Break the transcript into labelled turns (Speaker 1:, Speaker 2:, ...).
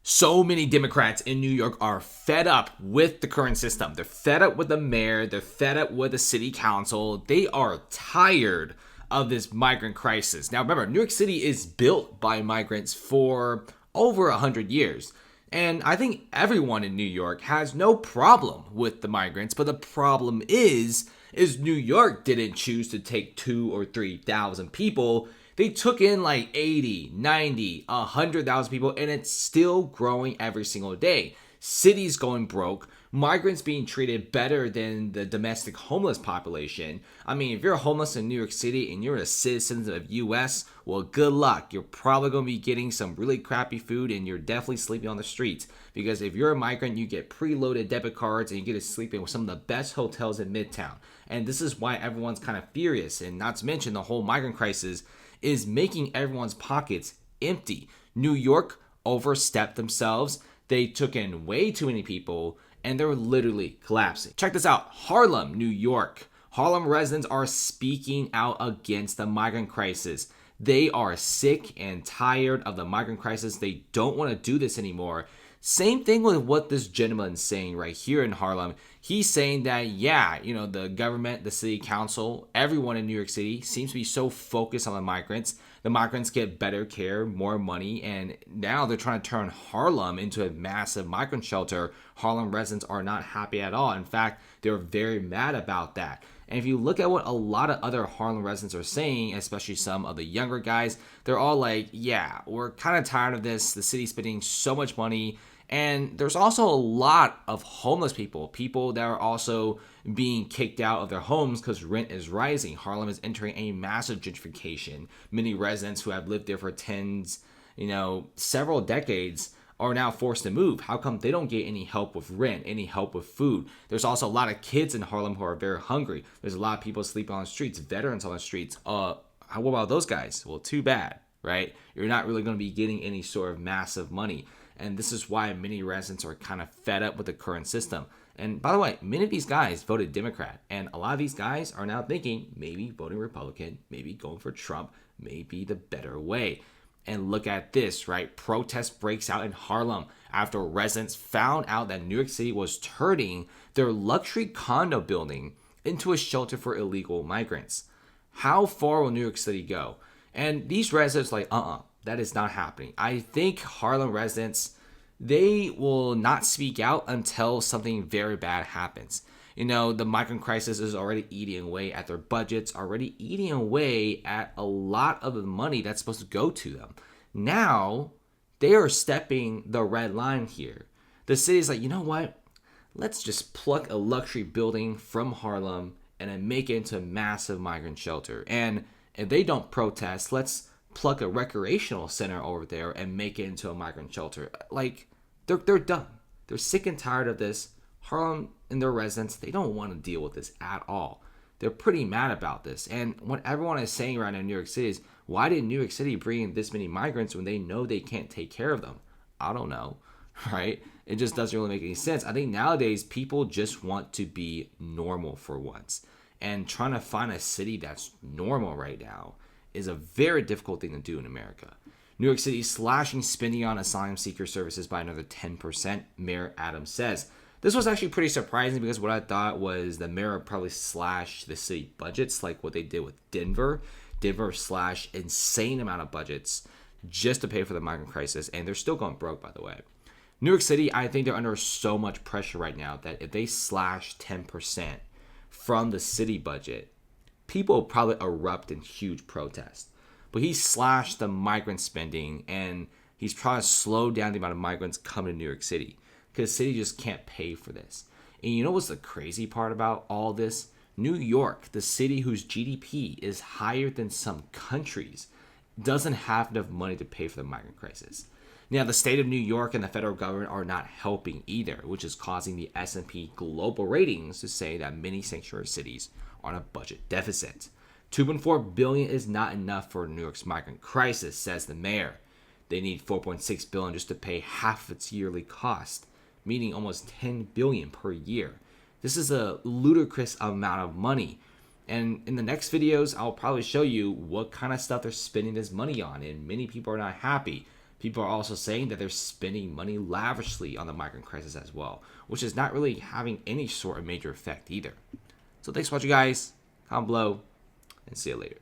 Speaker 1: So many Democrats in New York are fed up with the current system. They're fed up with the mayor. They're fed up with the city council. They are tired of this migrant crisis. Now, remember, New York City is built by migrants for over 100 years. And I think everyone in New York has no problem with the migrants. But the problem is New York didn't choose to take 2,000 or 3,000 people. They took in like 80, 90, 100,000 people, and it's still growing every single day. Cities going broke, migrants being treated better than the domestic homeless population. I mean, if you're homeless in New York City and you're a citizen of US, well, good luck. You're probably going to be getting some really crappy food, and you're definitely sleeping on the streets. Because if you're a migrant, you get preloaded debit cards and you get to sleep in with some of the best hotels in Midtown. And this is why everyone's kind of furious. And not to mention the whole migrant crisis is making everyone's pockets empty. New York overstepped themselves. They took in way too many people, and they're literally collapsing. Check this out. Harlem, New York. Harlem residents are speaking out against the migrant crisis. They are sick and tired of the migrant crisis. They don't want to do this anymore. Same thing with what this gentleman's saying right here in Harlem. He's saying that, yeah, the government, the city council, everyone in New York City seems to be so focused on the migrants. The migrants get better care, more money, and now they're trying to turn Harlem into a massive migrant shelter. Harlem residents are not happy at all. In fact, they're very mad about that. And if you look at what a lot of other Harlem residents are saying, especially some of the younger guys, they're all like, yeah, we're kind of tired of this. The city's spending so much money. And there's also a lot of homeless people that are also being kicked out of their homes because rent is rising. Harlem is entering a massive gentrification. Many residents who have lived there for several decades are now forced to move. How come they don't get any help with rent, any help with food? There's also a lot of kids in Harlem who are very hungry. There's a lot of people sleeping on the streets, veterans on the streets. What about those guys? Well, too bad, right? You're not really going to be getting any sort of massive money. And this is why many residents are kind of fed up with the current system. And by the way, many of these guys voted Democrat. And a lot of these guys are now thinking maybe voting Republican, maybe going for Trump may be the better way. And look at this, right? Protest breaks out in Harlem after residents found out that New York City was turning their luxury condo building into a shelter for illegal migrants. How far will New York City go? And these residents are like, that is not happening. I think Harlem residents, they will not speak out until something very bad happens. The migrant crisis is already eating away at their budgets, already eating away at a lot of the money that's supposed to go to them. Now, they are stepping the red line here. The city's like, you know what? Let's just pluck a luxury building from Harlem and then make it into a massive migrant shelter. And if they don't protest, let's pluck a recreational center over there and make it into a migrant shelter. Like, they're done. They're sick and tired of this. Harlem and their residents, they don't want to deal with this at all. They're pretty mad about this. And what everyone is saying right now in New York City is, why did New York City bring in this many migrants when they know they can't take care of them? I don't know, right? It just doesn't really make any sense. I think nowadays people just want to be normal for once. And trying to find a city that's normal right now is a very difficult thing to do in America. New York City is slashing spending on asylum seeker services by another 10%, Mayor Adams says. This was actually pretty surprising because what I thought was the mayor would probably slash the city budgets like what they did with Denver. Denver slashed insane amount of budgets just to pay for the migrant crisis, and they're still going broke, by the way. New York City, I think they're under so much pressure right now that if they slash 10% from the city budget, people will probably erupt in huge protest. But he slashed the migrant spending, and he's trying to slow down the amount of migrants coming to New York City because the city just can't pay for this. And you know what's the crazy part about all this? New York, the city whose GDP is higher than some countries, doesn't have enough money to pay for the migrant crisis. Now, the state of New York and the federal government are not helping either, which is causing the S&P global ratings to say that many sanctuary cities are on a budget deficit. $2.4 billion is not enough for New York's migrant crisis, says the mayor. They need $4.6 billion just to pay half of its yearly cost, meaning almost $10 billion per year. This is a ludicrous amount of money. And in the next videos, I'll probably show you what kind of stuff they're spending this money on. And many people are not happy. People are also saying that they're spending money lavishly on the migrant crisis as well, which is not really having any sort of major effect either. So thanks for watching, guys. Comment below, and see you later.